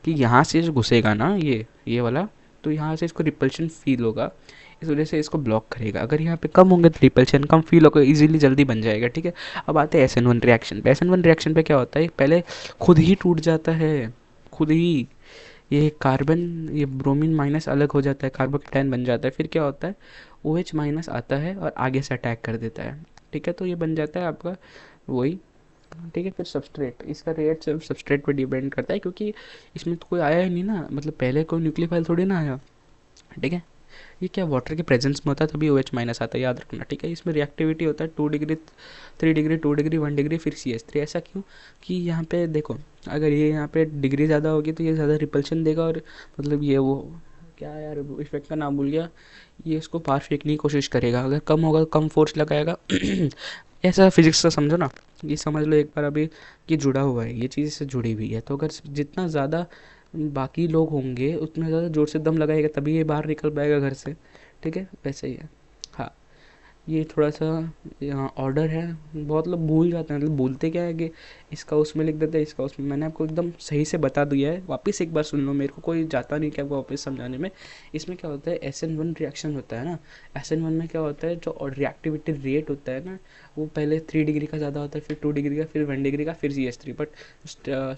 A: कि यहाँ से जो घुसेगा ना ये वाला, तो यहाँ से इसको रिपल्शन फील होगा, इस वजह से इसको ब्लॉक करेगा। अगर यहाँ पे कम होंगे तो रिपल्शन कम फील होगा, इजीली जल्दी बन जाएगा, ठीक है। अब आते हैं SN1 रिएक्शन पे। SN1 रिएक्शन पे क्या होता है, पहले खुद ही टूट जाता है, खुद ही, ये कार्बन, ये ब्रोमीन माइनस अलग हो जाता है, कार्बोकेटायन बन जाता है, फिर क्या होता है OH माइनस आता है और आगे से अटैक कर देता है, ठीक है। तो ये बन जाता है आपका वही, ठीक है। फिर सबस्ट्रेट, इसका रेट सिर्फ सबस्ट्रेट पर डिपेंड करता है, क्योंकि इसमें तो कोई आया ही नहीं ना, मतलब पहले कोई न्यूक्लियोफाइल थोड़ी ना आया, ठीक है। ये क्या वाटर के प्रेजेंस में होता है तभी OH माइनस आता है, याद रखना, ठीक है। इसमें रिएक्टिविटी होता है 2 डिग्री, 3 डिग्री, 2 डिग्री, 1 डिग्री, फिर CH3। ऐसा क्यों कि यहाँ पे देखो, अगर ये यहाँ पे डिग्री ज़्यादा होगी तो ये ज़्यादा रिपल्शन देगा, और मतलब ये वो क्या यार इफेक्ट का नाम भूल गया, ये इसको बाहर फेंकने की कोशिश करेगा। अगर कम होगा तो कम फोर्स लगाएगा ऐसा फिजिक्स का समझो ना, ये समझ लो एक बार अभी, ये जुड़ा हुआ है, ये चीज़ से जुड़ी हुई है, तो अगर जितना ज़्यादा बाकी लोग होंगे उतना ज़्यादा ज़ोर से दम लगाएगा तभी ये बाहर निकल पाएगा घर से, ठीक है, वैसे ही है। हाँ, ये थोड़ा सा यहाँ ऑर्डर है, बहुत लोग भूल जाते हैं, मतलब भूलते क्या है कि इसका उसमें लिख देते हैं, इसका उसमें। मैंने आपको एकदम सही से बता दिया है, वापस एक बार सुन लो, मेरे को कोई जाता नहीं कि आपको वापस समझाने में। इसमें क्या होता है, SN1 रिएक्शन होता है ना, SN1 में क्या होता है, जो रिएक्टिविटी रेट होता है ना, वो पहले 3 डिग्री का ज़्यादा होता है, फिर 2 डिग्री का, फिर 1 डिग्री का, फिर CH3। बट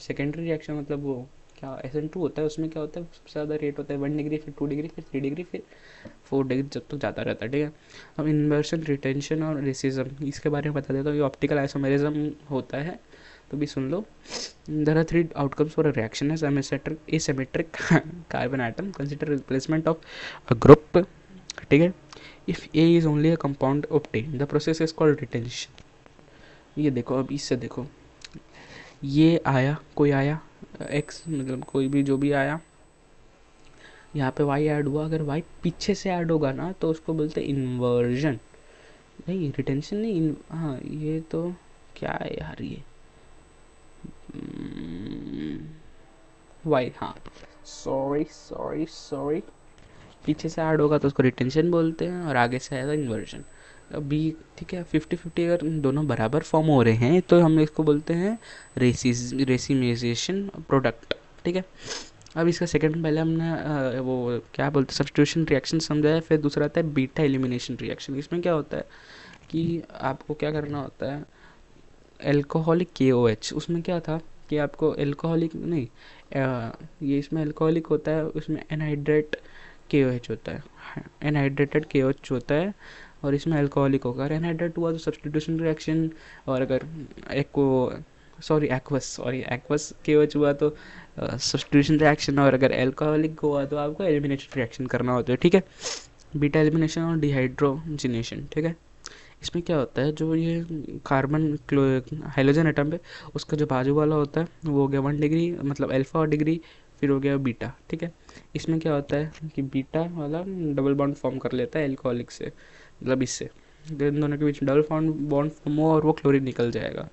A: सेकेंडरी रिएक्शन मतलब वो क्या SN2 होता है, उसमें क्या होता है, सबसे ज़्यादा रेट होता है 1 डिग्री, फिर 2 डिग्री, फिर 3 डिग्री, फिर 4 डिग्री, जब तक जाता रहता है, ठीक है। अब इन्वर्शन, रिटेंशन और रेसिज्म, इसके बारे में बता देता हूँ। ये ऑप्टिकल आइसोमेरिज्म होता है, तो भी सुन लो। There are 3 outcomes for a reaction is asymmetric carbon atom consider replacement of a group, ठीक है। If a is only a compound obtain the process is called retention. ये देखो, अब इससे देखो, ये आया, कोई आया एक्स, मतलब कोई भी जो भी आया, यहाँ पे वाई ऐड हुआ, अगर वाई पीछे से ऐड होगा ना तो उसको बोलते हैं इन्वर्जन, नहीं रिटेंशन नहीं। हाँ ये तो क्या है यार, ये वाई, हाँ सॉरी सॉरी सॉरी, पीछे से ऐड होगा तो उसको रिटेंशन बोलते हैं, और आगे से आएगा इन्वर्जन। अभी ठीक है, 50-50 अगर दोनों बराबर फॉर्म हो रहे हैं तो हम इसको बोलते हैं रेसिमाइजेशन प्रोडक्ट, ठीक है। अब इसका सेकंड, पहले हमने वो क्या बोलते हैं सब्स्टिट्यूशन रिएक्शन समझाया, फिर दूसरा आता है बीटा एलिमिनेशन रिएक्शन। इसमें क्या होता है कि आपको क्या करना होता है, एल्कोहलिक KOH, उसमें क्या था कि आपको एल्कोहलिक नहीं, ये इसमें एल्कोहलिक होता है, उसमें एनहाइड्रेट KOH होता है, एनहाइड्रेटेड KOH होता है, और इसमें एल्कोहलिक होगा। अगर एनहाइड्रेट हुआ तो सब्स्टिट्यूशन रिएक्शन, और अगर एक्को सॉरी एक्वस KOH हुआ तो सब्स्टिट्यूशन रिएक्शन, और अगर एल्कोहलिक हुआ तो आपको एलिमिनेशन रिएक्शन करना होता है, ठीक है। बीटा एलिमिनेशन और डिहाइड्रोजिनेशन, ठीक है। इसमें क्या होता है, जो ये कार्बन हाइड्रोजन एटम पे, उसका जो बाजू वाला होता है वो हो गया 1 डिग्री, मतलब अल्फा डिग्री, फिर हो गया बीटा, ठीक है। इसमें क्या होता है कि बीटा वाला डबल बॉन्ड फॉर्म कर लेता है एल्कोहलिक से, मतलब इससे, तो इन दोनों के बीच डबल बॉन्ड फॉर्म हो और वो क्लोरीन निकल जाएगा,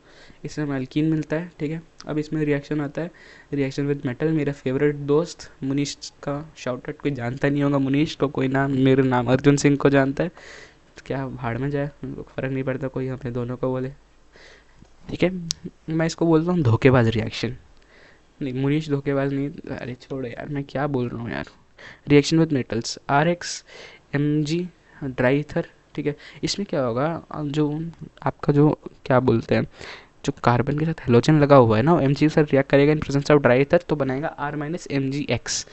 A: इससे हमें अल्कीन मिलता है, ठीक है। अब इसमें रिएक्शन आता है, रिएक्शन विद मेटल। मेरा फेवरेट दोस्त मुनीश का शाउट आउट, कोई जानता नहीं होगा मुनीश को, कोई नाम, मेरा नाम अर्जुन सिंह को जानता है, तो क्या भाड़ में जाए, फ़र्क नहीं पड़ता, कोई अपने दोनों को बोले, ठीक है। मैं इसको बोलता हूँ धोखेबाज रिएक्शन, नहीं मुनीश धोखेबाज नहीं, अरे छोड़ो यार, मैं क्या बोल रहा हूँ यार। Reaction with metals, RX dry ether, ठीक है। इसमें क्या होगा, जो आपका जो क्या बोलते हैं, जो कार्बन के साथ हेलोजन लगा हुआ है ना, Mg के साथ रिएक्ट करेगा in presence of dry ether, तो बनेगा R-MgX,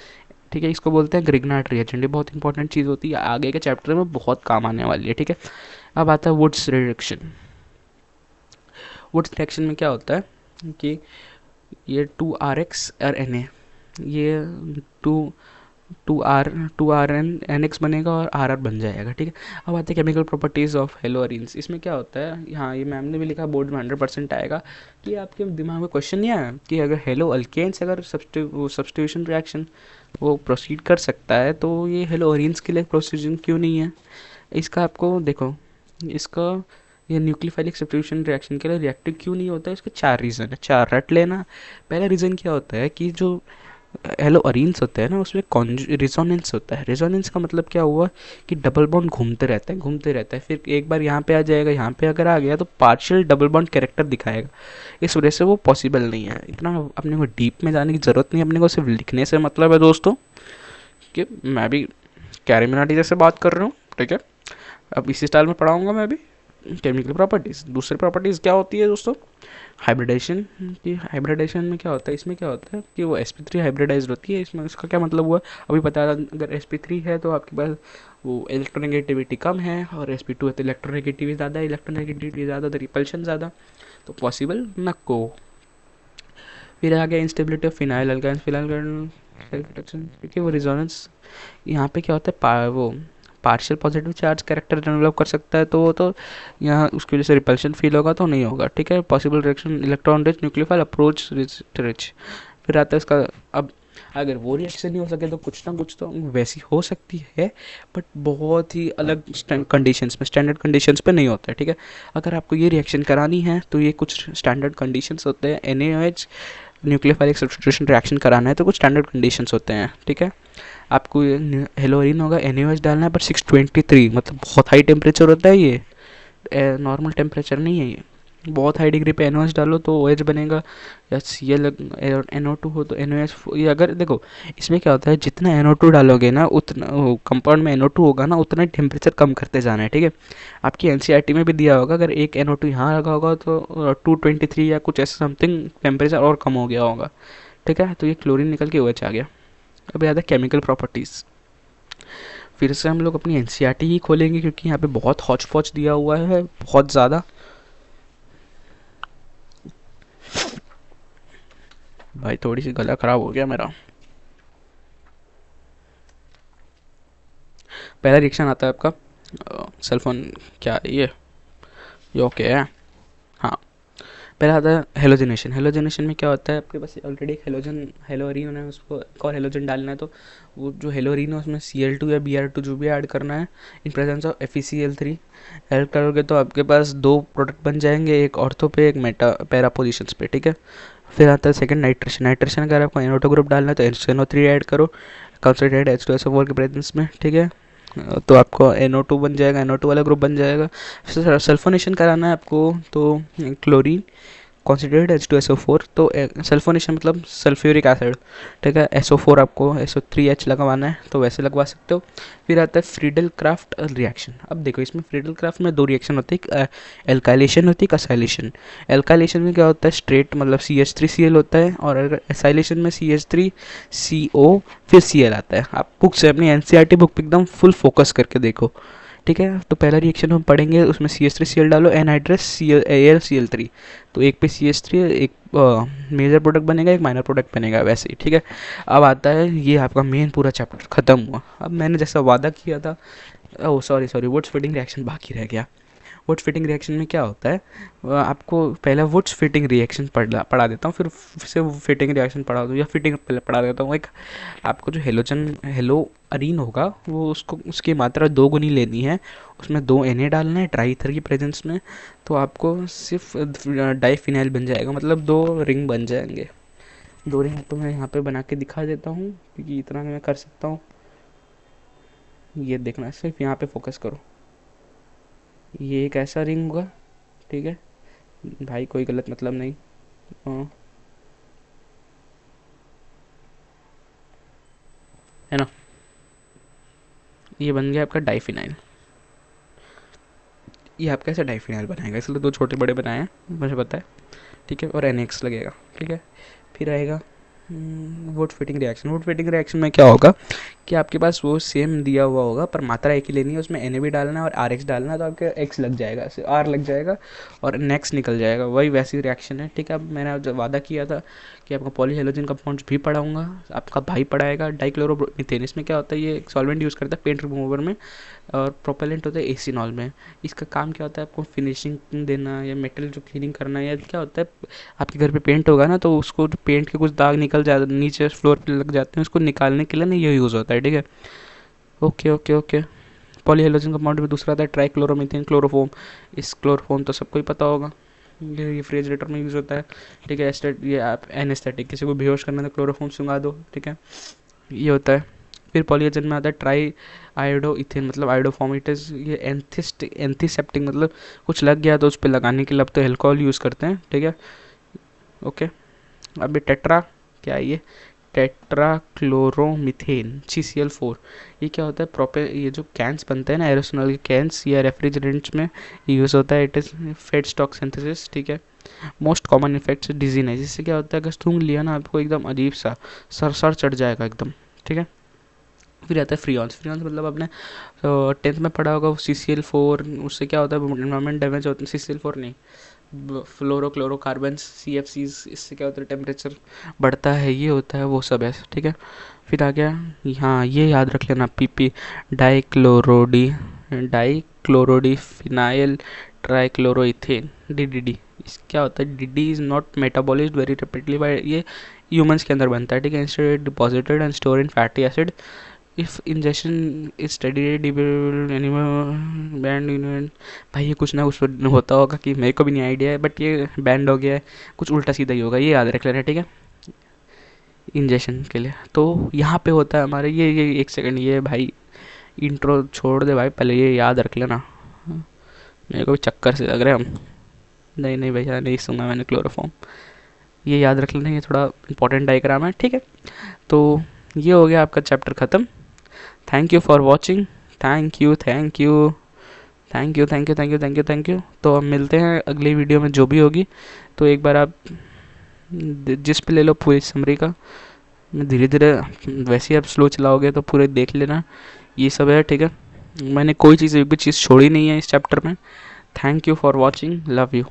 A: ठीक है। इसको बोलते हैं ग्रिग्नार्ड रिएजेंट। ये बहुत इंपॉर्टेंट चीज़ होती है, आगे के चैप्टर में बहुत काम आने वाली है, ठीक है। अब आता है वुड्स रिएक्शन। वुड्स रिएक्शन में क्या होता है कि ये 2RX और Na, ये two two R N X बनेगा और RR बन जाएगा, ठीक है। अब आते हैं केमिकल प्रॉपर्टीज़ ऑफ हेलोअरीन्स। इसमें क्या होता है, यहाँ ये मैम ने भी लिखा, बोर्ड में 100% आएगा, कि आपके दिमाग में क्वेश्चन नहीं आया कि अगर हेलो अल्केन्स, अगर सब्स्टिट्यूशन रिएक्शन वो प्रोसीड कर सकता है, तो ये हेलोअरीन्स के लिए प्रोसीजन क्यों नहीं है। इसका आपको देखो, इसका ये न्यूक्लियोफाइलिक सब्स्टिट्यूशन रिएक्शन के लिए रिएक्टिव क्यों नहीं होता है, इसके 4 रीज़न है, 4 रट लेना। पहला रीज़न क्या होता है कि जो हेलोअरीन्स होते हैं ना, उसमें रिजोनेंस होता है। रिजोनेंस का मतलब क्या हुआ कि डबल बॉन्ड घूमते रहता है, फिर एक बार यहाँ पे आ जाएगा, यहाँ पे अगर आ गया तो पार्शियल डबल बॉन्ड कैरेक्टर दिखाएगा, इस वजह से वो पॉसिबल नहीं है। इतना अपने को डीप में जाने की ज़रूरत नहीं, अपने को सिर्फ लिखने से मतलब है दोस्तों, कि मैं भी कैरी मीना टीचर से बात कर रहा हूँ, ठीक है। अब इसी स्टाइल में पढ़ाऊँगा मैं भी। केमिकल प्रॉपर्टीज़, दूसरी प्रॉपर्टीज़ क्या होती है दोस्तों, हाइब्रिडेशन की। हाइब्रिडेशन में क्या होता है, इसमें क्या होता है कि वो sp3 हाइब्रिडाइज्ड होती है। इसमें इसका क्या मतलब हुआ, अभी पता, अगर sp3 है तो आपके पास वो इलेक्ट्रोनेगेटिविटी कम है, और sp2 है तो इलेक्ट्रोनेगेटिविटी ज़्यादा, इलेक्ट्रोनेगेटिविटी ज़्यादा तो रिपल्शन ज़्यादा, तो पॉसिबल न को। फिर आ गया इंस्टेबिलिटी ऑफ फिनाइल अल्काइंस, क्योंकि वो रिजोनेंस, यहाँ पे क्या होता है, वो partial positive charge character develop कर सकता है, तो वो तो यहाँ उसकी वजह से रिपल्शन फील होगा, तो नहीं होगा, ठीक है। Possible reaction electron rich nucleophile approach rich. फिर आता है इसका, अब अगर वो रिएक्शन नहीं हो सके तो कुछ ना कुछ तो वैसी हो सकती है, बट बहुत ही अलग कंडीशंस में, स्टैंडर्ड कंडीशंस पे नहीं होता है, ठीक है। अगर आपको ये रिएक्शन करानी है तो ये कुछ स्टैंडर्ड कंडीशंस होते हैं। NaOH न्यूक्लियोफाइलिक सब्स्टिट्यूशन रिएक्शन कराना है तो कुछ स्टैंडर्ड कंडीशंस होते हैं, ठीक है। आपको हेलोरीन होगा, NaOH डालना है, पर 623, मतलब बहुत हाई टेम्परेचर होता है ये, नॉर्मल टेम्परेचर नहीं है ये। बहुत हाई डिग्री पे NOH डालो तो OH बनेगा, या Cl NO2 हो तो NOH। ये अगर देखो इसमें क्या होता है, जितना NO2 डालोगे ना उतना कंपाउंड में NO2 होगा ना, उतना टेम्परेचर कम करते जाना है, ठीक है। आपकी NCERT में भी दिया होगा, अगर एक NO2 यहाँ लगा होगा तो 223 या कुछ ऐसा समथिंग टेम्परेचर और कम हो गया होगा, ठीक है। तो ये क्लोरीन निकल के OH आ गया। अब याद है केमिकल प्रॉपर्टीज़। फिर से हम लोग अपनी NCERT ही खोलेंगे, क्योंकि यहाँ पे बहुत हौच पौच दिया हुआ है, बहुत ज़्यादा। भाई थोड़ी सी गला खराब हो गया मेरा। पहला रिएक्शन आता है आपका सल्फोन, क्या है ये ओके है। हाँ, पहला आता है हेलोजनेशन। हेलोजनेशन में क्या होता है, आपके पास ऑलरेडी एक हेलोरीन होना है, उसको एक और हेलोजन डालना है, तो वो जो हेलोरीन है उसमें Cl2 या Br2 जो भी ऐड करना है in presence of FeCl3 add करोगे तो आपके पास दो प्रोडक्ट बन जाएंगे, एक ऑर्थो पे एक मेटा पैरा पोजिशंस पे, ठीक है। फिर आता है सेकंड नाइट्रेशन। नाइट्रेशन अगर आपको NO2 ग्रुप डालना है तो NO3 ऐड करो कंसनट्रेटेड H2SO4 के प्रेजेंस में, ठीक है। तो आपको NO2 बन जाएगा, NO2 वाला ग्रुप बन जाएगा। फिर सल्फोनेशन कराना है आपको तो क्लोरीन कॉन्सेंट्रेटेड H2SO4, तो सल्फोनेशन मतलब सल्फ्यूरिक एसिड, ठीक है। SO4 आपको SO3H लगवाना है तो वैसे लगवा सकते हो। फिर आता है फ्रीडल क्राफ्ट रिएक्शन। अब देखो इसमें फ्रीडल क्राफ्ट में दो रिएक्शन होती है, एल्काइलेशन होती है, असाइलेशन। एल्काइलेशन में क्या होता है, स्ट्रेट मतलब CH3Cl होता है, और अगर एसाइलेशन में CH3CO फिर Cl आता है। आप बुक से अपनी NCERT बुक पे एकदम फुल फोकस करके देखो, ठीक है। तो पहला रिएक्शन हम पढ़ेंगे, उसमें CH3Cl डालो, एनहाइड्रस AlCl3, तो एक पे CH3 एक मेजर प्रोडक्ट बनेगा, एक माइनर प्रोडक्ट बनेगा, वैसे ही, ठीक है। अब आता है ये आपका मेन पूरा चैप्टर खत्म हुआ। अब मैंने जैसा वादा किया था, oh sorry Wurtz Fittig reaction बाकी रह गया। वुड्स फिटिंग रिएक्शन में क्या होता है, आपको पहला वुड्स फिटिंग रिएक्शन पढ़ा देता हूँ, फिर से फिटिंग रिएक्शन पढ़ा दूँ, या फिटिंग पहले पढ़ा देता हूँ। एक आपको जो हेलो अरीन होगा वो उसको उसकी मात्रा 2 गुनी लेनी है, उसमें 2 Na डालना है ट्राई ईथर की प्रेजेंस में, तो आपको सिर्फ डाईफिनाइल बन जाएगा, मतलब 2 रिंग बन जाएंगे। 2 रिंग तो मैं यहाँ पे बना के दिखा देता हूँ, क्योंकि इतना मैं कर सकता हूँ। ये देखना, सिर्फ यहाँ पे फोकस करो, ये एक ऐसा रिंग होगा, ठीक है भाई, कोई गलत मतलब नहीं। हाँ, है ना, ये बन गया आपका डाईफिनाइल। ये आप कैसे डाईफिनाइल बनाएगा, इसलिए 2 छोटे बड़े बनाए हैं, मुझे पता है, ठीक है। और NX लगेगा, ठीक है। फिर आएगा would fitting reaction. Would fitting reaction में क्या होगा कि आपके पास वो सेम दिया हुआ होगा पर मात्रा एक ही लेनी है, उसमें Na भी डालना है और RH डालना है, तो आपके X लग जाएगा, R लग जाएगा और नेक्स्ट निकल जाएगा, वही वैसी रिएक्शन है, ठीक है। अब मैंने जो वादा किया था कि आपको पॉलीहेलोजन कंपाउंड्स भी पढ़ाऊंगा, आपका भाई पढ़ाएगा डाइक्लोरोमीथेन। इसमें क्या होता है, ये एक सॉल्वेंट यूज़ करता है पेंट रिमूवर में, और प्रोपेलेंट होता है एसीनॉल में। इसका काम क्या होता है, आपको फिनिशिंग देना या मेटल जो क्लीनिंग करना, या क्या होता है आपके घर पे पेंट होगा ना, तो उसको जो पेंट के कुछ दाग निकल जा नीचे फ्लोर पे लग जाते हैं, उसको निकालने के लिए ना ये यूज़ होता है, ठीक है। Okay okay okay. Polyhalogen compound में दूसरा आता है ट्राइक्लोरोमीथेन क्लोरोफोम। इस क्लोरोफोम तो सबको ही पता होगा, ये रेफ्रिजरेटर में यूज़ होता है, ठीक है। ये आप एनेस्थेटिक, किसी को बेहोश करना है तो क्लोरोफोम सुंघा दो, ठीक है, ये होता है। फिर पॉलीहेलोजन में आता है ट्राई आयोडो इथेन, मतलब आयोडोफॉर्म। इट इज़ ये एंथीसेप्टिक, मतलब कुछ लग गया तो उस पर लगाने के लिए अब तो एल्कोहल यूज़ करते हैं, ठीक है। ओके, अब ये टेट्रा, क्या है ये, टेट्रा क्लोरोमीथेन CCl4। ये क्या होता है, प्रॉपर ये जो कैंस बनते हैं ना एरोसोल के कैंस या रेफ्रिजरेंट्स में यूज़ होता है। It is fed stock synthesis, ठीक है। मोस्ट कॉमन इफेक्ट्स डिजीनेस, जिससे क्या होता है अगर सूंघ लिया ना आपको एकदम अजीब सा सर चढ़ जाएगा एकदम, ठीक है। फिर आता है फ्रीऑन्स। फ्रीऑन्स मतलब आपने 10th में पढ़ा होगा, CCl4, उससे क्या होता है एनवायरमेंट डैमेज होता है। CCl4 नहीं, फ्लोरोक्लोरोकार्बन्स CFCs, इससे क्या होता है टेम्परेचर बढ़ता है, ये होता है, वो सब है, ठीक है। फिर आ गया, हाँ ये याद रख लेना, PP dichlorodiphenyltrichloroethane, DDD। इस क्या होता है, DD is not metabolized very rapidly by, ये ह्यूमंस के अंदर बनता है, ठीक है। Instead deposited and store in fatty acid if injection is study animal band. भाई ये कुछ ना कुछ होता होगा कि मेरे को भी नहीं आइडिया है, बट ये बैंड हो गया है, कुछ उल्टा सीधा ही होगा, ये याद रख लेना, ठीक है, इंजेक्शन के लिए। तो यहाँ पे होता है हमारे ये एक सेकंड, ये भाई इंट्रो छोड़ दे भाई, पहले ये याद रख लेना। मेरे को भी चक्कर से लग रहे हैं हम। नहीं नहीं भैया, नहीं सुना मैंने क्लोरोफॉर्म। ये याद रख लेना, ये थोड़ा इंपॉर्टेंट डायग्राम है, ठीक है। तो ये हो गया आपका चैप्टर ख़त्म। Thank you for watching. Thank you thank you thank you thank you thank you thank you thank you. तो हम मिलते हैं अगली वीडियो में जो भी होगी। तो एक बार आप जिस पे ले लो पूरी समरी का, धीरे धीरे, वैसे ही आप स्लो चलाओगे तो पूरे देख लेना। ये सब है, ठीक है। मैंने कोई चीज़, एक भी चीज़ छोड़ी नहीं है इस चैप्टर में। Thank you for watching. Love you.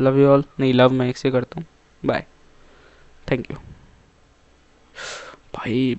A: Love you all. नहीं, लव मैं एक से करता हूँ। बाय। थैंक यू भाई।